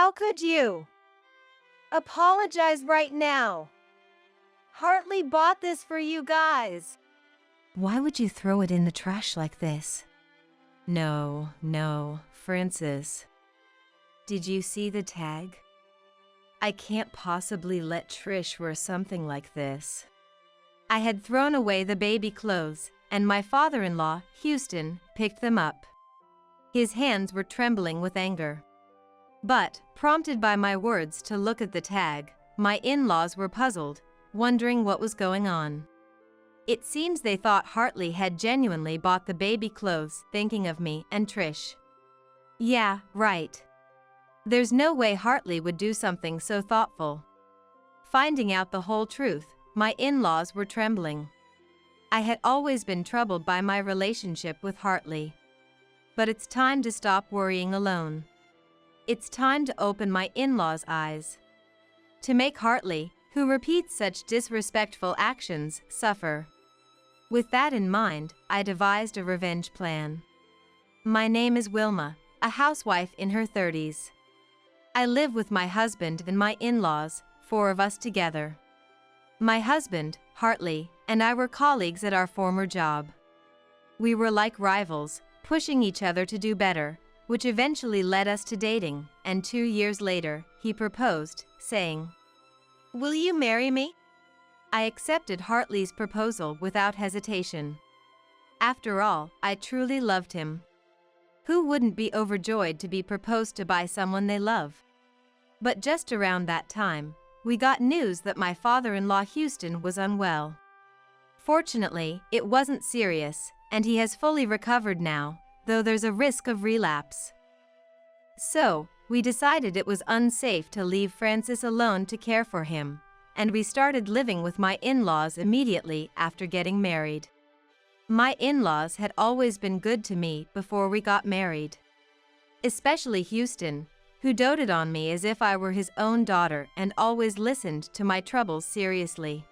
How could you? Apologize right now. Hartley bought this for you guys. Why would you throw it in the trash like this? No, Francis. Did you see the tag? I can't possibly let Trish wear something like this. I had thrown away the baby clothes, and my father-in-law, Houston, picked them up. His hands were trembling with anger. But, prompted by my words to look at the tag, my in-laws were puzzled, wondering what was going on. It seems they thought Hartley had genuinely bought the baby clothes, thinking of me and Trish. Yeah, right. There's no way Hartley would do something so thoughtful. Finding out the whole truth, my in-laws were trembling. I had always been troubled by my relationship with Hartley. But it's time to stop worrying alone. It's time to open my in-laws' eyes. To make Hartley, who repeats such disrespectful actions, suffer. With that in mind, I devised a revenge plan. My name is Wilma, a housewife in her 30s. I live with my husband and my in-laws, 4 of us together. My husband, Hartley, and I were colleagues at our former job. We were like rivals, pushing each other to do better, which eventually led us to dating, and 2 years later, he proposed, saying, "Will you marry me?" I accepted Hartley's proposal without hesitation. After all, I truly loved him. Who wouldn't be overjoyed to be proposed to by someone they love? But just around that time, we got news that my father-in-law Houston was unwell. Fortunately, it wasn't serious, and he has fully recovered now, though there's a risk of relapse. So, we decided it was unsafe to leave Francis alone to care for him, and we started living with my in-laws immediately after getting married. My in-laws had always been good to me before we got married. Especially Houston, who doted on me as if I were his own daughter and always listened to my troubles seriously.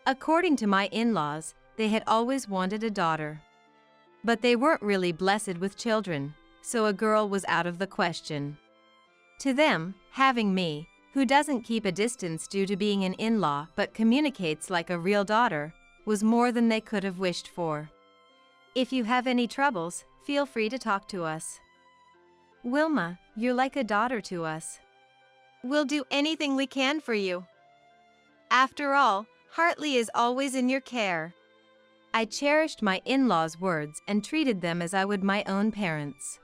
According to my in-laws, they had always wanted a daughter. But they weren't really blessed with children, so a girl was out of the question. To them, having me, who doesn't keep a distance due to being an in-law but communicates like a real daughter, was more than they could have wished for. If you have any troubles, feel free to talk to us. Wilma, you're like a daughter to us. We'll do anything we can for you. After all, Hartley is always in your care. I cherished my in-laws' words and treated them as I would my own parents.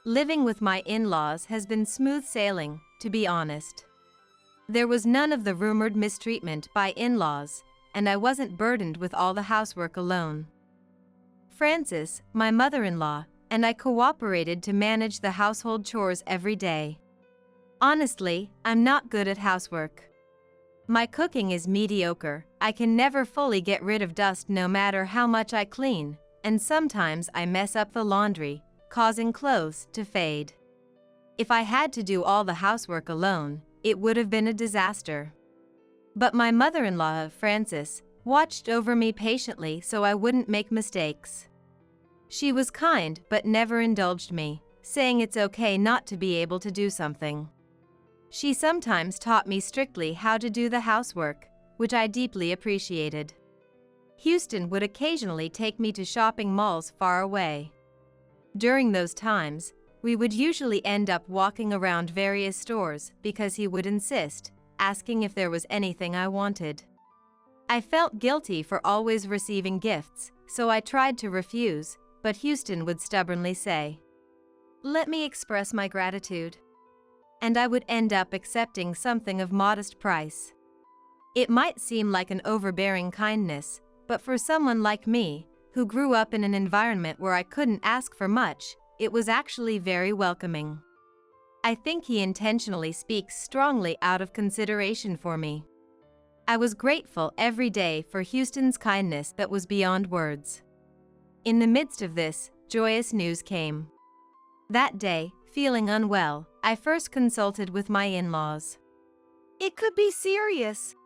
Living with my in-laws has been smooth sailing, to be honest. There was none of the rumored mistreatment by in-laws, and I wasn't burdened with all the housework alone. Francis, my mother-in-law, and I cooperated to manage the household chores every day. Honestly, I'm not good at housework. My cooking is mediocre. I can never fully get rid of dust no matter how much I clean, and sometimes I mess up the laundry, causing clothes to fade. If I had to do all the housework alone, it would have been a disaster. But my mother-in-law, Frances, watched over me patiently so I wouldn't make mistakes. She was kind but never indulged me, saying it's okay not to be able to do something. She sometimes taught me strictly how to do the housework, which I deeply appreciated. Houston would occasionally take me to shopping malls far away. During those times, we would usually end up walking around various stores because he would insist, asking if there was anything I wanted. I felt guilty for always receiving gifts, so I tried to refuse, but Houston would stubbornly say, "Let me express my gratitude." And I would end up accepting something of modest price. It might seem like an overbearing kindness, but for someone like me, who grew up in an environment where I couldn't ask for much, it was actually very welcoming. I think he intentionally speaks strongly out of consideration for me. I was grateful every day for Houston's kindness that was beyond words. In the midst of this, joyous news came. That day, feeling unwell, I first consulted with my in-laws. "It could be serious,"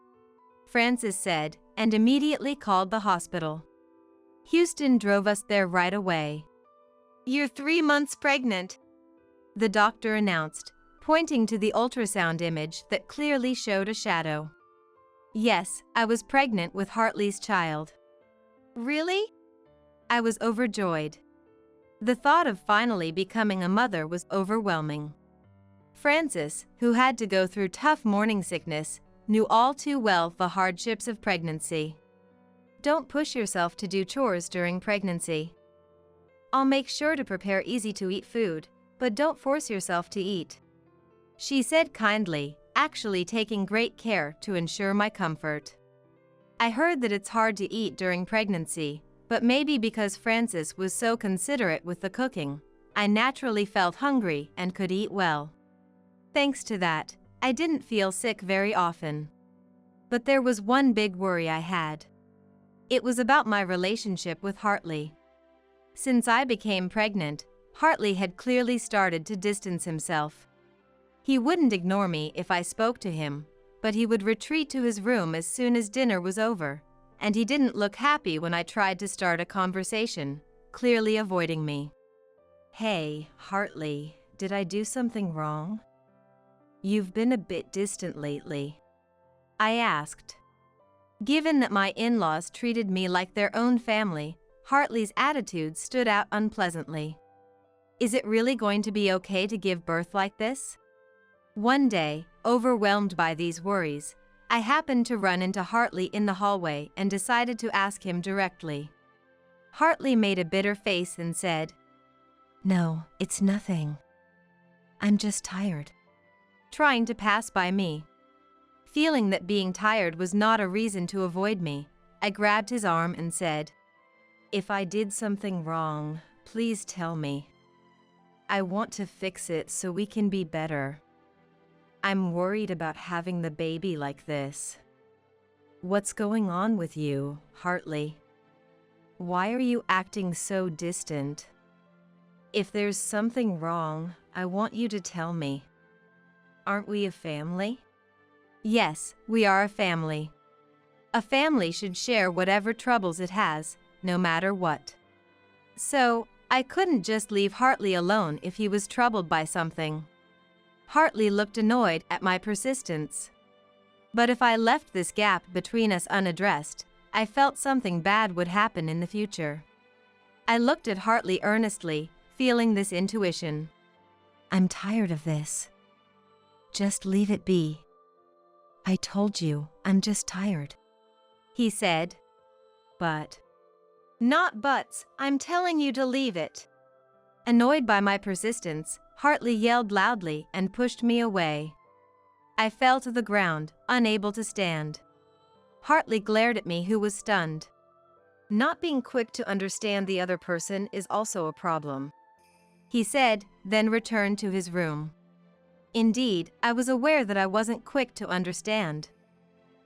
Frances said, and immediately called the hospital. Houston drove us there right away. "You're 3 months pregnant," the doctor announced, pointing to the ultrasound image that clearly showed a shadow. Yes, I was pregnant with Hartley's child. Really? I was overjoyed. The thought of finally becoming a mother was overwhelming. Frances, who had to go through tough morning sickness, knew all too well the hardships of pregnancy. Don't push yourself to do chores during pregnancy. I'll make sure to prepare easy-to-eat food, but don't force yourself to eat, she said kindly, actually taking great care to ensure my comfort. I heard that it's hard to eat during pregnancy, but maybe because Frances was so considerate with the cooking, I naturally felt hungry and could eat well. Thanks to that, I didn't feel sick very often. But there was one big worry I had. It was about my relationship with Hartley. Since I became pregnant, Hartley had clearly started to distance himself. He wouldn't ignore me if I spoke to him, but he would retreat to his room as soon as dinner was over, and he didn't look happy when I tried to start a conversation, clearly avoiding me. Hey, Hartley, did I do something wrong? You've been a bit distant lately, I asked. Given that my in-laws treated me like their own family, Hartley's attitude stood out unpleasantly. Is it really going to be okay to give birth like this? One day, overwhelmed by these worries, I happened to run into Hartley in the hallway and decided to ask him directly. Hartley made a bitter face and said, "No, it's nothing. I'm just tired," trying to pass by me. Feeling that being tired was not a reason to avoid me, I grabbed his arm and said, "If I did something wrong, please tell me. I want to fix it so we can be better. I'm worried about having the baby like this." What's going on with you, Hartley? Why are you acting so distant? If there's something wrong, I want you to tell me. Aren't we a family? Yes, we are a family. A family should share whatever troubles it has, no matter what. So, I couldn't just leave Hartley alone if he was troubled by something. Hartley looked annoyed at my persistence. But if I left this gap between us unaddressed, I felt something bad would happen in the future. I looked at Hartley earnestly, feeling this intuition. I'm tired of this. Just leave it be. I told you, I'm just tired, he said. But. Not buts, I'm telling you to leave it. Annoyed by my persistence, Hartley yelled loudly and pushed me away. I fell to the ground, unable to stand. Hartley glared at me, who was stunned. Not being quick to understand the other person is also a problem, he said, then returned to his room. Indeed, I was aware that I wasn't quick to understand.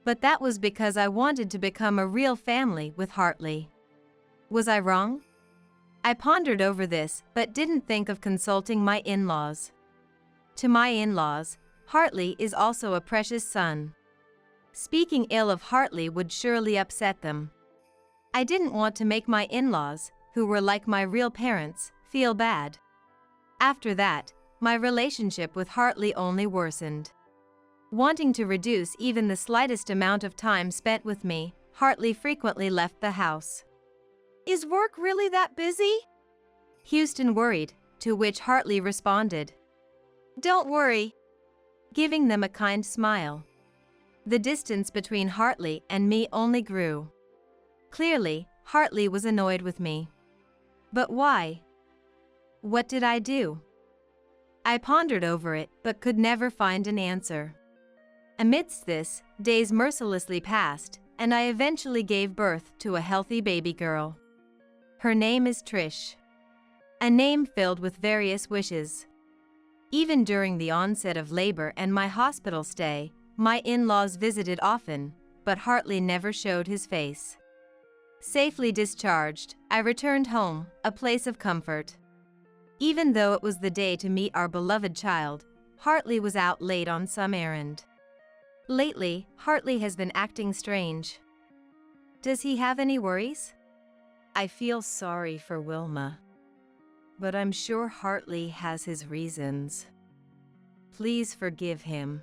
But that was because I wanted to become a real family with Hartley. Was I wrong? I pondered over this, but didn't think of consulting my in-laws. To my in-laws, Hartley is also a precious son. Speaking ill of Hartley would surely upset them. I didn't want to make my in-laws, who were like my real parents, feel bad. After that, my relationship with Hartley only worsened. Wanting to reduce even the slightest amount of time spent with me, Hartley frequently left the house. Is work really that busy? Houston worried, to which Hartley responded, Don't worry, giving them a kind smile. The distance between Hartley and me only grew. Clearly, Hartley was annoyed with me. But why? What did I do? I pondered over it, but could never find an answer. Amidst this, days mercilessly passed, and I eventually gave birth to a healthy baby girl. Her name is Trish. A name filled with various wishes. Even during the onset of labor and my hospital stay, my in-laws visited often, but Hartley never showed his face. Safely discharged, I returned home, a place of comfort. Even though it was the day to meet our beloved child, Hartley was out late on some errand. Lately, Hartley has been acting strange. Does he have any worries? I feel sorry for Wilma, but I'm sure Hartley has his reasons. Please forgive him,"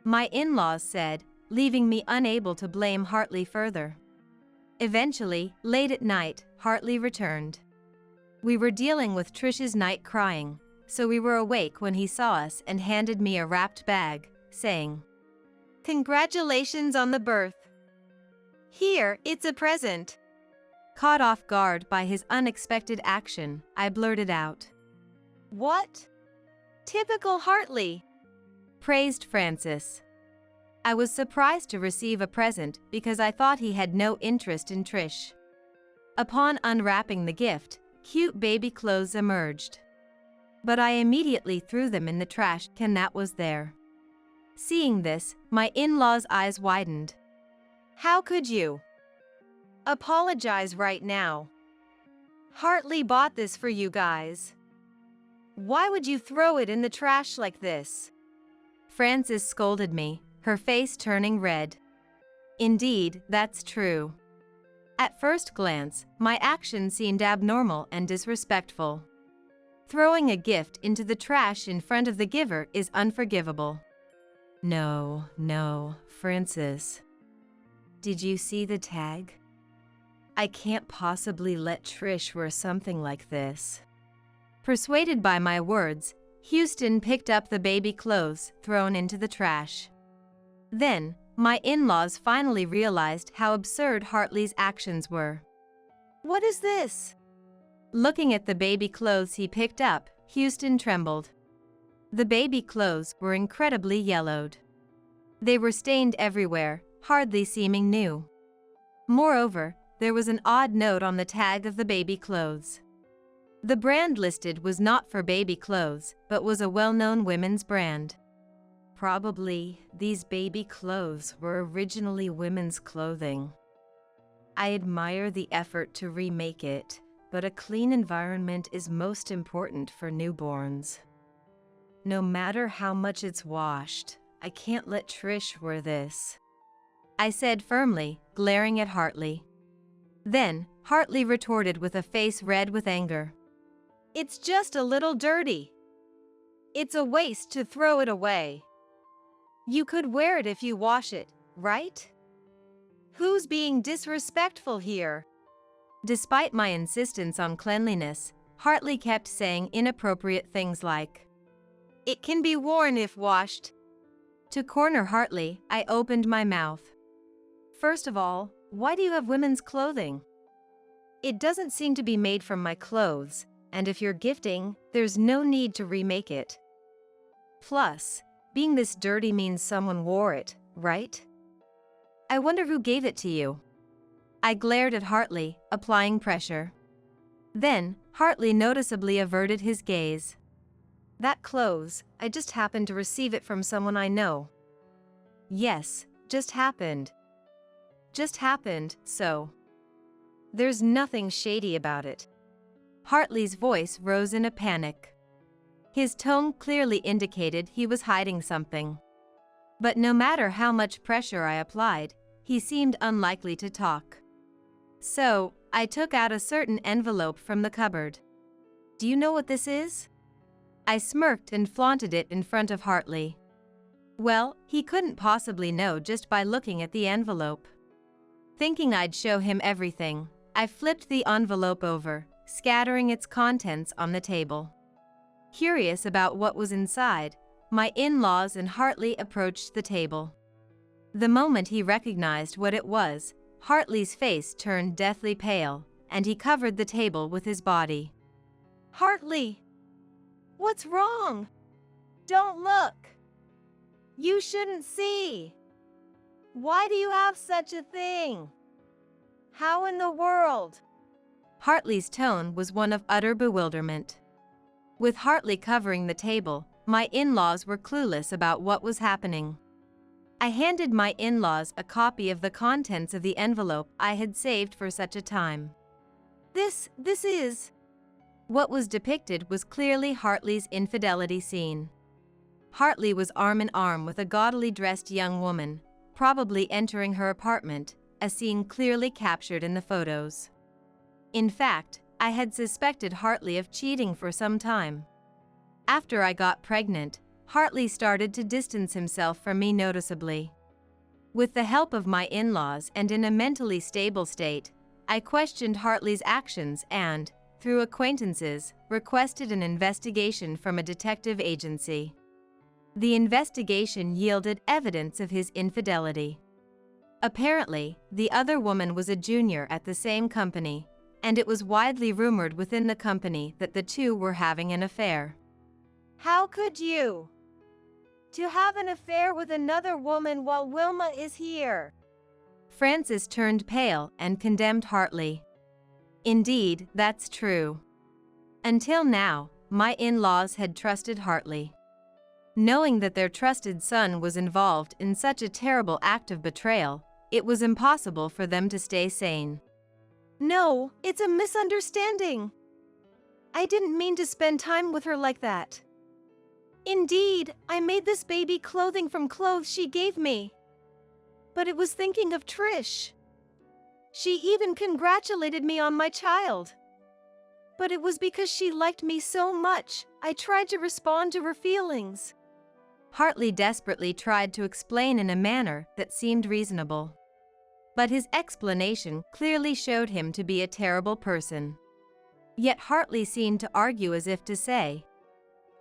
my in-laws said, leaving me unable to blame Hartley further. Eventually, late at night, Hartley returned. We were dealing with Trish's night crying, so we were awake when he saw us and handed me a wrapped bag, saying, "Congratulations on the birth. Here, it's a present." Caught off guard by his unexpected action, I blurted out, "What? Typical Hartley," praised Francis. I was surprised to receive a present because I thought he had no interest in Trish. Upon unwrapping the gift, cute baby clothes emerged. But I immediately threw them in the trash can that was there. Seeing this, my in-laws' eyes widened. "How could you? Apologize right now. Hartley bought this for you guys. Why would you throw it in the trash like this?" Frances scolded me, her face turning red. Indeed, that's true. At first glance, my action seemed abnormal and disrespectful. Throwing a gift into the trash in front of the giver is unforgivable. No, Frances. Did you see the tag? I can't possibly let Trish wear something like this. Persuaded by my words, Houston picked up the baby clothes thrown into the trash. Then, my in-laws finally realized how absurd Hartley's actions were. "What is this?" Looking at the baby clothes he picked up, Houston trembled. The baby clothes were incredibly yellowed. They were stained everywhere, hardly seeming new. Moreover, there was an odd note on the tag of the baby clothes. The brand listed was not for baby clothes, but was a well-known women's brand. Probably, these baby clothes were originally women's clothing. I admire the effort to remake it, but a clean environment is most important for newborns. No matter how much it's washed, I can't let Trish wear this, I said firmly, glaring at Hartley. Then, Hartley retorted with a face red with anger. "It's just a little dirty. It's a waste to throw it away. You could wear it if you wash it, right? Who's being disrespectful here?" Despite my insistence on cleanliness, Hartley kept saying inappropriate things like, "It can be worn if washed." To corner Hartley, I opened my mouth. "First of all, why do you have women's clothing? It doesn't seem to be made from my clothes, and if you're gifting, there's no need to remake it. Plus, being this dirty means someone wore it, right? I wonder who gave it to you." I glared at Hartley, applying pressure. Then, Hartley noticeably averted his gaze. "That clothes, I just happened to receive it from someone I know." "Yes, just happened. Just happened, so. There's nothing shady about it." Hartley's voice rose in a panic. His tone clearly indicated he was hiding something. But no matter how much pressure I applied, he seemed unlikely to talk. So, I took out a certain envelope from the cupboard. "Do you know what this is?" I smirked and flaunted it in front of Hartley. Well, he couldn't possibly know just by looking at the envelope. Thinking I'd show him everything, I flipped the envelope over, scattering its contents on the table. Curious about what was inside, my in-laws and Hartley approached the table. The moment he recognized what it was, Hartley's face turned deathly pale, and he covered the table with his body. "Hartley! What's wrong? Don't look! You shouldn't see! Why do you have such a thing? How in the world?" Hartley's tone was one of utter bewilderment. With Hartley covering the table, my in-laws were clueless about what was happening. I handed my in-laws a copy of the contents of the envelope I had saved for such a time. This is..." What was depicted was clearly Hartley's infidelity scene. Hartley was arm in arm with a gaudily dressed young woman, probably entering her apartment, a scene clearly captured in the photos. In fact, I had suspected Hartley of cheating for some time. After I got pregnant, Hartley started to distance himself from me noticeably. With the help of my in-laws and in a mentally stable state, I questioned Hartley's actions and, through acquaintances, requested an investigation from a detective agency. The investigation yielded evidence of his infidelity. Apparently, the other woman was a junior at the same company, and it was widely rumored within the company that the two were having an affair. How could you? To have an affair with another woman while Wilma is here. Francis turned pale and condemned Hartley. Indeed, that's true. Until now, my in-laws had trusted Hartley. Knowing that their trusted son was involved in such a terrible act of betrayal, it was impossible for them to stay sane. No, it's a misunderstanding. I didn't mean to spend time with her like that. Indeed, I made this baby clothing from clothes she gave me. But it was thinking of Trish. She even congratulated me on my child. But it was because she liked me so much, I tried to respond to her feelings. Hartley desperately tried to explain in a manner that seemed reasonable. But his explanation clearly showed him to be a terrible person. Yet Hartley seemed to argue as if to say,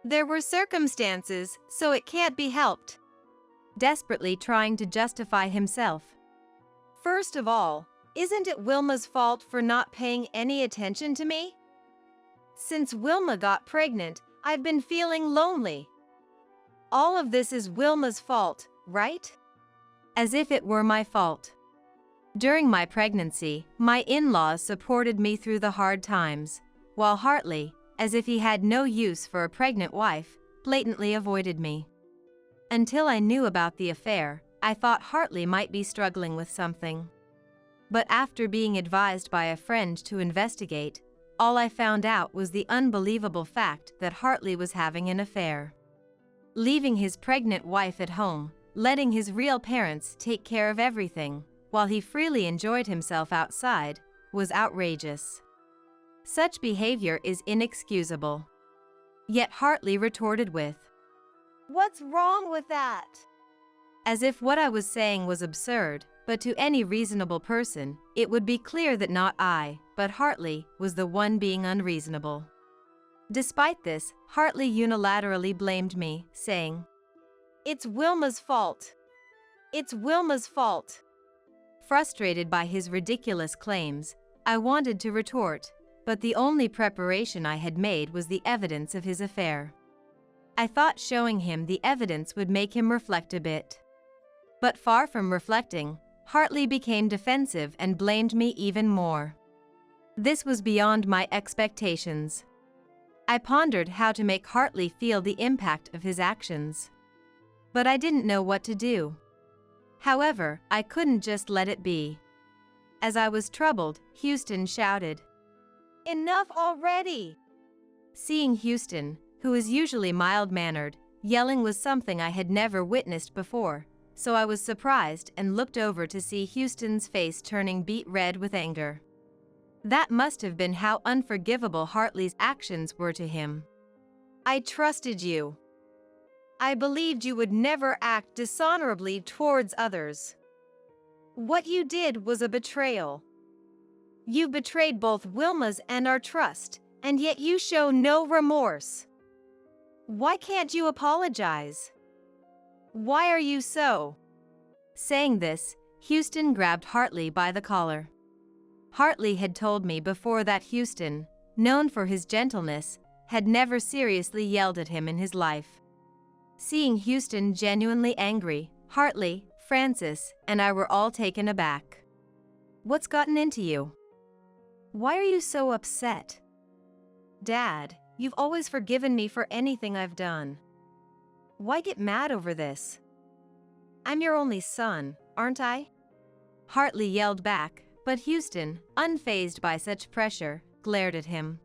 "There were circumstances, so it can't be helped," desperately trying to justify himself. First of all, isn't it Wilma's fault for not paying any attention to me? Since Wilma got pregnant, I've been feeling lonely. All of this is Wilma's fault, right? As if it were my fault. During my pregnancy, my in-laws supported me through the hard times, while Hartley, as if he had no use for a pregnant wife, blatantly avoided me. Until I knew about the affair, I thought Hartley might be struggling with something. But after being advised by a friend to investigate, all I found out was the unbelievable fact that Hartley was having an affair. Leaving his pregnant wife at home, letting his real parents take care of everything, while he freely enjoyed himself outside, was outrageous. Such behavior is inexcusable. Yet Hartley retorted with, "What's wrong with that?" As if what I was saying was absurd, but to any reasonable person, it would be clear that not I, but Hartley, was the one being unreasonable. Despite this, Hartley unilaterally blamed me, saying, "It's Wilma's fault. It's Wilma's fault." Frustrated by his ridiculous claims, I wanted to retort, but the only preparation I had made was the evidence of his affair. I thought showing him the evidence would make him reflect a bit. But far from reflecting, Hartley became defensive and blamed me even more. This was beyond my expectations. I pondered how to make Hartley feel the impact of his actions. But I didn't know what to do. However, I couldn't just let it be. As I was troubled, Houston shouted, "Enough already!" Seeing Houston, who is usually mild-mannered, yelling was something I had never witnessed before, so I was surprised and looked over to see Houston's face turning beet red with anger. That must have been how unforgivable Hartley's actions were to him. "I trusted you. I believed you would never act dishonorably towards others. What you did was a betrayal. You betrayed both Wilma's and our trust, and yet you show no remorse. Why can't you apologize? Why are you so?" Saying this, Houston grabbed Hartley by the collar. Hartley had told me before that Houston, known for his gentleness, had never seriously yelled at him in his life. Seeing Houston genuinely angry, Hartley, Francis, and I were all taken aback. "What's gotten into you? Why are you so upset?" "Dad, you've always forgiven me for anything I've done. Why get mad over this? I'm your only son, aren't I?" Hartley yelled back, but Houston, unfazed by such pressure, glared at him.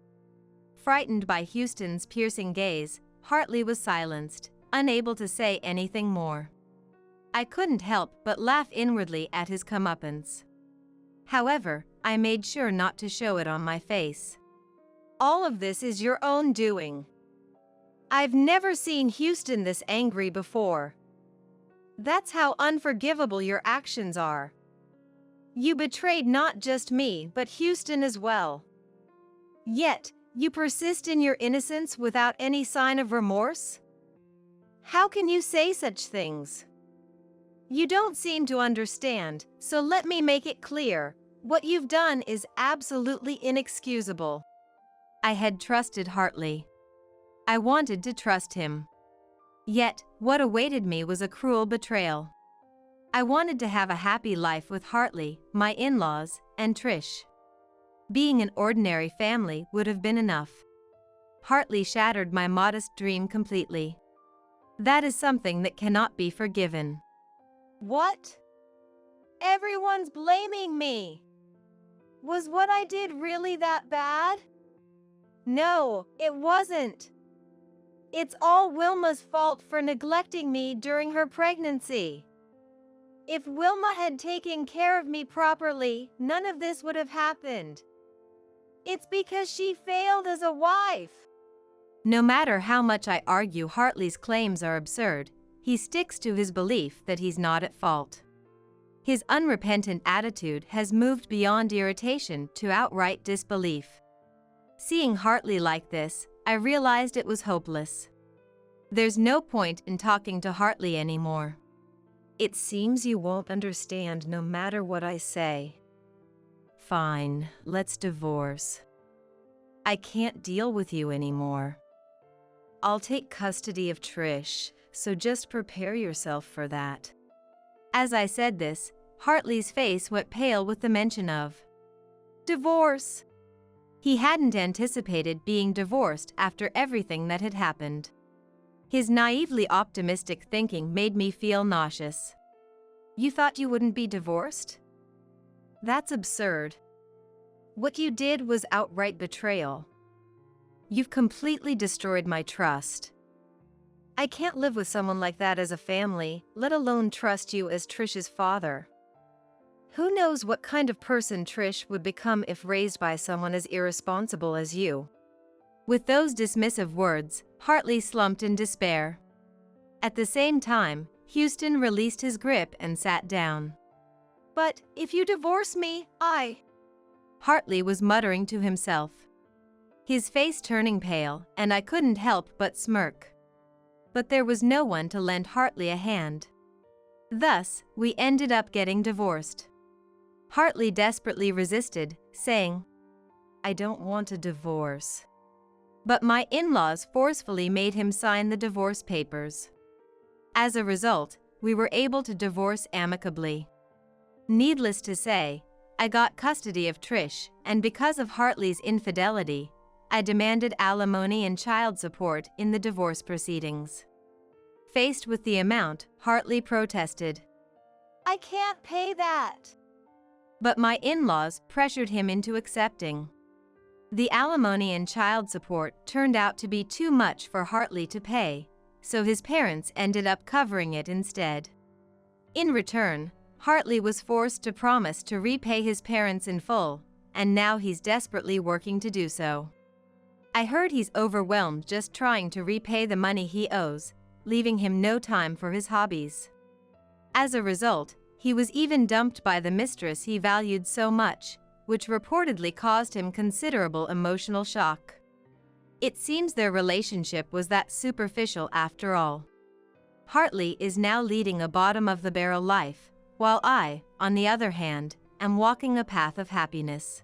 Frightened by Houston's piercing gaze, Hartley was silenced, unable to say anything more. I couldn't help but laugh inwardly at his comeuppance. However, I made sure not to show it on my face. "All of this is your own doing. I've never seen Houston this angry before. That's how unforgivable your actions are. You betrayed not just me, but Houston as well. Yet, you persist in your innocence without any sign of remorse? How can you say such things? You don't seem to understand, so let me make it clear. What you've done is absolutely inexcusable. I had trusted Hartley. I wanted to trust him. Yet, what awaited me was a cruel betrayal. I wanted to have a happy life with Hartley, my in-laws, and Trish. Being an ordinary family would have been enough. Hartley shattered my modest dream completely. That is something that cannot be forgiven. What? Everyone's blaming me. Was what I did really that bad? No, it wasn't. It's all Wilma's fault for neglecting me during her pregnancy. If Wilma had taken care of me properly, none of this would have happened. It's because she failed as a wife. No matter how much I argue Hartley's claims are absurd, he sticks to his belief that he's not at fault. His unrepentant attitude has moved beyond irritation to outright disbelief. Seeing Hartley like this, I realized it was hopeless. There's no point in talking to Hartley anymore. It seems you won't understand no matter what I say. Fine, let's divorce. I can't deal with you anymore. I'll take custody of Trish, so just prepare yourself for that. As I said this, Hartley's face went pale with the mention of divorce. He hadn't anticipated being divorced after everything that had happened. His naively optimistic thinking made me feel nauseous. You thought you wouldn't be divorced? That's absurd. What you did was outright betrayal. You've completely destroyed my trust. I can't live with someone like that as a family, let alone trust you as Trish's father. Who knows what kind of person Trish would become if raised by someone as irresponsible as you? With those dismissive words, Hartley slumped in despair. At the same time, Houston released his grip and sat down. But if you divorce me, Hartley was muttering to himself, his face turning pale, and I couldn't help but smirk. But there was no one to lend Hartley a hand. Thus, we ended up getting divorced. Hartley desperately resisted, saying, I don't want a divorce. But my in-laws forcefully made him sign the divorce papers. As a result, we were able to divorce amicably. Needless to say, I got custody of Trish, and because of Hartley's infidelity, I demanded alimony and child support in the divorce proceedings. Faced with the amount, Hartley protested. I can't pay that. But my in-laws pressured him into accepting. The alimony and child support turned out to be too much for Hartley to pay, so his parents ended up covering it instead. In return, Hartley was forced to promise to repay his parents in full, and now he's desperately working to do so. I heard he's overwhelmed just trying to repay the money he owes, leaving him no time for his hobbies. As a result, he was even dumped by the mistress he valued so much, which reportedly caused him considerable emotional shock. It seems their relationship was that superficial after all. Hartley is now leading a bottom-of-the-barrel life, while I, on the other hand, am walking a path of happiness.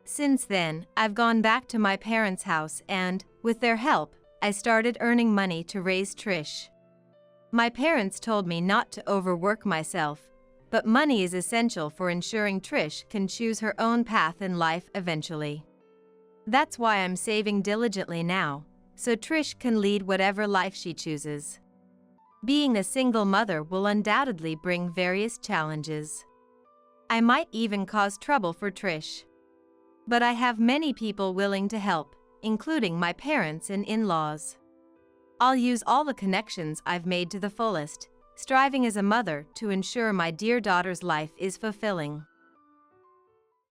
Since then, I've gone back to my parents' house and, with their help, I started earning money to raise Trish. My parents told me not to overwork myself, but money is essential for ensuring Trish can choose her own path in life eventually. That's why I'm saving diligently now, so Trish can lead whatever life she chooses. Being a single mother will undoubtedly bring various challenges. I might even cause trouble for Trish. But I have many people willing to help, including my parents and in-laws. I'll use all the connections I've made to the fullest, striving as a mother to ensure my dear daughter's life is fulfilling.